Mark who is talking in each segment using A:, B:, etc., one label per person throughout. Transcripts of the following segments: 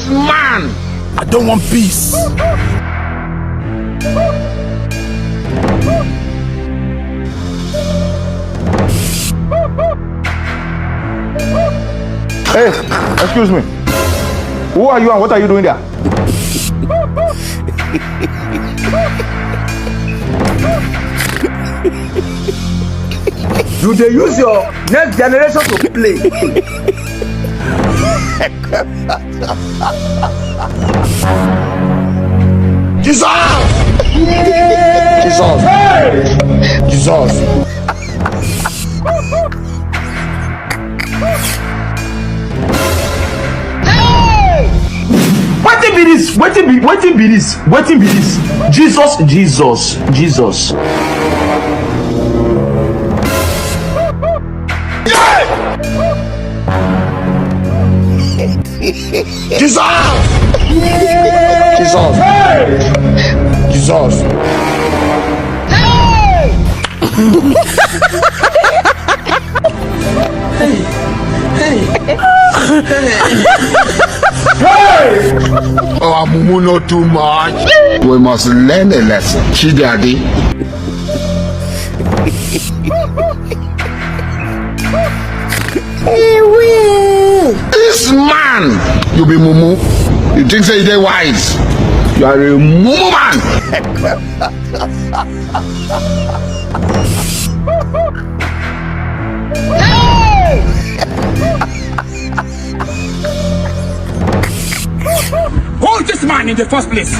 A: This man!
B: I don't want peace.
C: Hey, excuse me. Who are you and what are you doing there?
D: You dey use your next generation to play.
A: Jesus! Jesus! Jesus!
C: Wetin be this? Wetin be this? Wetin be this? Jesus, Jesus, Jesus.
A: Jesus! Jesus! Jesus! Oh, Mumu, not too much. We must learn a lesson. Chidadi. This man, you be Mumu. You think say they wise? You are a Mumu man.
B: Hold this man in the first place.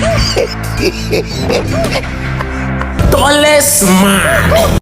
E: Tallest man.